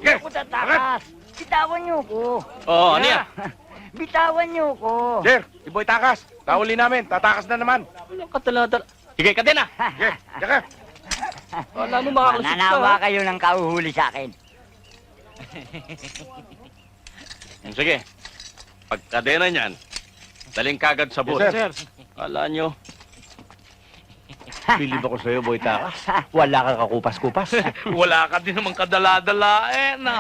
Hindi ako tatakas. Bitawan niyo ko. Oo, ano yan? Bitawan niyo ko. Sir, si Boy Takas. Kahuli namin. Tatakas na naman. Walang katala-dala. Sige ka din ah. Sige, tsaka. Wala mo makakalusot ka. Mananawa kayo ng kauhuli sa akin. Sige. Pagkadena niyan, daling kagad sa boat. Yes, sir. Kala nyo. Bilib ako sa'yo, Boy Takas. Wala kang kakupas-kupas. Wala ka din naman kadala-dala eh. No?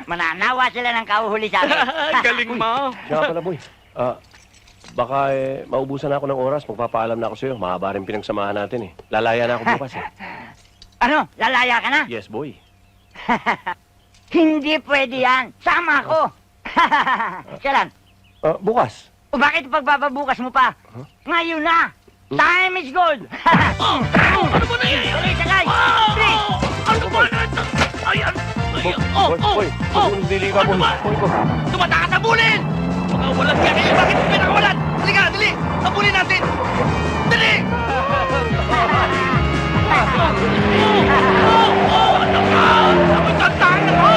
Mananawa sila ng kauhuli sa akin. Galing mo. Siya pala, Boy. Baka maubusan na ako ng oras. Magpapaalam na ako sa'yo. Mahaba rin pinagsamahan natin eh. Lalaya na ako bukas eh. Ano? Lalaya ka na? Yes, Boy. Hindi pwede yan. Sama ako. Kailan? Bukas. O bakit pagbababukas mo pa? Ngayon na! Time is gold! Ano ba na yan? Okay, sakay! Three! Ano ba na ito? Ayan! Boy, dili ka, Boy. Boy, Boy. Tumata ka sa bulin! Mga walang yan eh! Bakit mo pinakawalan? Halika, dali! Habulin natin! Dali! Ano ka? Ako'y tantahan na mo!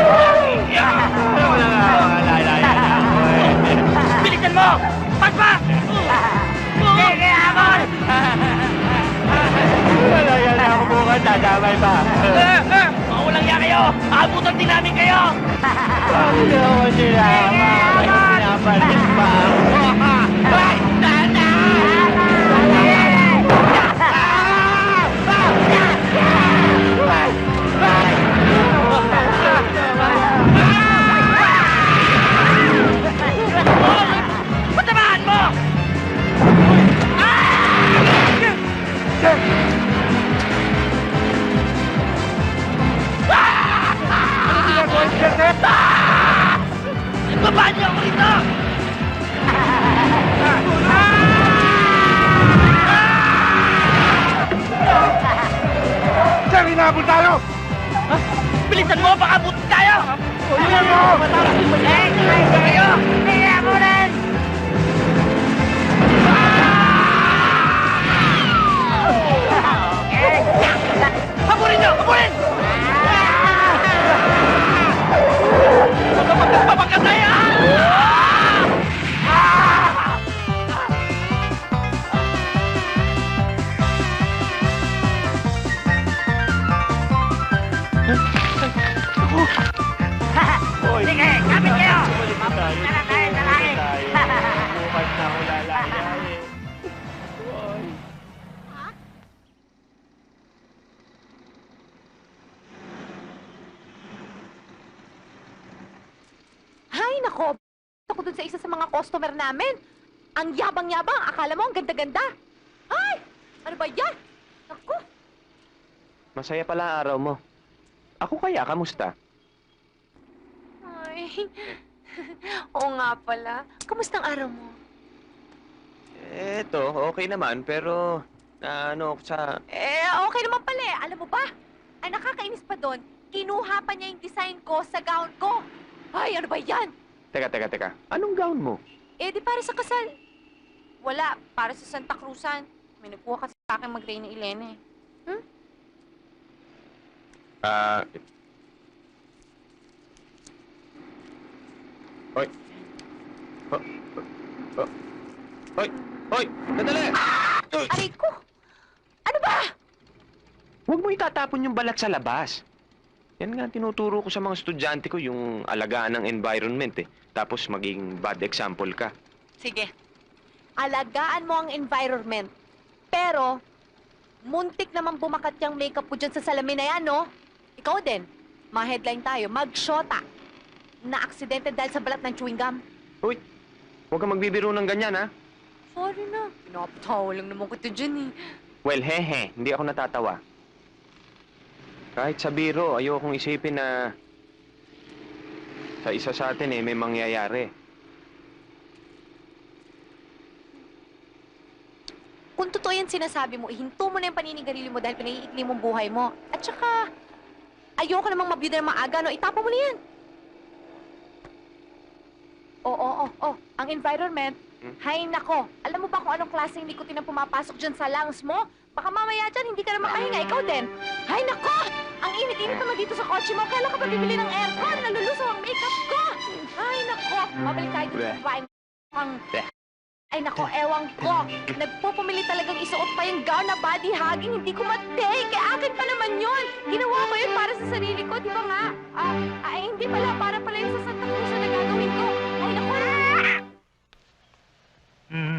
Bilisan mo! Pagpa! Sige, Amon! Lalaya na ako bukas. Dadamay pa. Mga walang yan kayo! Aabutan din namin kayo! Ano naman sila? Pinapalit pa ako. Ay! Tanda! Patamaan mo! Babaan niyo ako rito! Sir, hinabol tayo! Bilisan mo! Baka buti tayo! Tingnan mo! Sakay kayo! Sige, Amonan! Habulin niyo! Habulin! Magpapagkatayan! Sige, kapit kayo! Mapunta na tayo sa langit! Bukas na ako lalaya eh. Hay, nako! Ako dun sa isa sa mga customer namin. Ang yabang-yabang. Akala mo ang ganda-ganda. Ay! Ano ba yan? Naku! Masaya pala ang araw mo. Ako kaya, kamusta? Ay. Oo nga pala. Kamusta ang araw mo? Eto, okay naman, pero ano ako sa... Okay naman pala eh. Alam mo ba? Ang nakakainis pa doon, kinuha pa niya yung design ko sa gown ko. Ay, ano ba yan? Teka. Anong gown mo? Di para sa kasal. Wala, para sa Santa Cruzan. May nagkuha kasi sa akin mag-Reyna Elena eh. Hoy! Hoy! Sandali! Aray ko! Ano ba? Huwag mo itatapon yung balat sa labas. Yan nga ang tinuturo ko sa mga estudyante ko, yung alagaan ng environment eh. Tapos maging bad example ka. Sige. Alagaan mo ang environment. Pero, muntik naman bumakat yung makeup ko dyan sa salamin na yan, no? Ikaw din. Ma-headline tayo. Mag-shota. Na-aksidente dahil sa balat ng chewing gum. Uy! Huwag kang magbibiro ng ganyan, ha? Sorry na. Pinapatawa lang naman kita dyan, eh. Well, hehe. Hindi ako natatawa. Kahit sa biro, ayokong isipin na sa isa sa atin may mangyayari. Kung totoo yan sinasabi mo, ihinto mo na yung paninigarilyo mo dahil pinaiikli mong buhay mo. At saka, ayoko namang mabiyuda ng maaga, no? Itapa mo na yan. Oo. Ang environment, hay nako. Alam mo ba kung anong klaseng nikotin ang pumapasok dyan sa lungs mo? Baka mamaya dyan, hindi ka na makahinga. Ikaw din. Hay nako! Ang init-init naman dito sa kotse mo. Kailan ka ba bibili ng aircon? Nalulusaw ang makeup ko. Ay, nako. Mabalik tayo dito sa babaeng pang... Ay, nako, ewan ko. Nagpupumili talagang isuot pa yung gown na body hugging. Hindi ko matake. Kaya akin pa naman yun. Ginawa ko yun para sa sarili ko, di ba nga? Ay, hindi pala. Para pala yun sa Santa Cruz na gagawin ko. Ay, nako.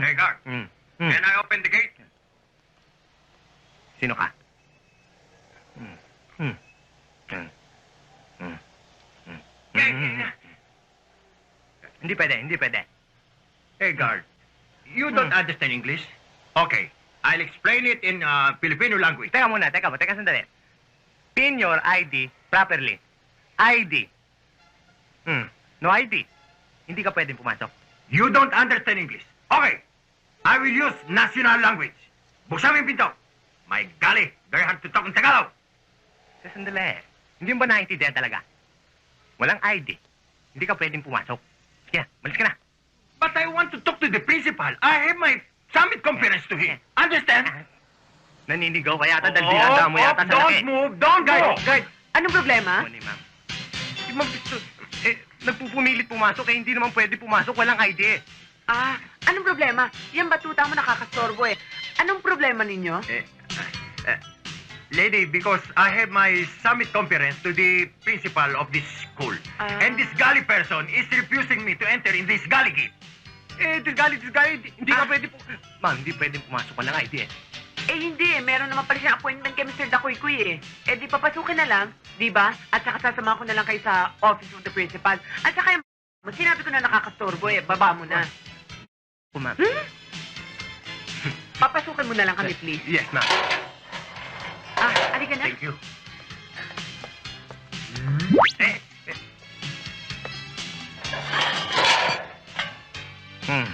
Hey, guard. Can I open the gate? Sino ka? Hindi pwede, hindi pwede. Hey, guard. You don't understand English? Okay. I'll explain it in Filipino language. Teka muna, teka sandali. Pin your ID properly. ID. No ID. Hindi ka pwedeng pumasok. You don't understand English. Okay. I will use national language. Buksan mo yung pinto. My golly, very hard to talk in Tagalog. Sandali. Hindi mo ba naiintindihan talaga? Walang ID. Hindi ka pwedeng pumasok. Sige, malis ka na. But I want to talk to the principal. I have my summit conference to him. Understand? Naninigaw ka yata dahil binata mo yata sa laki. Don't move. Don't go. Guard. Anong problema? Ano ma'am? Si ma'am, nagpupumilit pumasok eh, hindi naman pwede pumasok, walang ID eh. Anong problema? Yan batuta mo nakakastorbo eh. Anong problema ninyo? Lady, because I have my summit conference to the principal of this school. And this gully person is refusing me to enter in this gully gate. This guy, hindi ka pwede Ma'am, hindi pwedeng pumasok, walang ID eh. Hindi eh. Meron naman pala siyang appointment kay Mr. Dakoy-Kuy eh. Di papasukin na lang, di ba? At saka sasama ko na lang kayo sa office of the principal. At saka yung sinabi ko na nakakastorbo eh. Baba mo na. Ma'am. Papasukin mo na lang kami, please. Yes, ma'am. Halika na. Thank you. Hmm.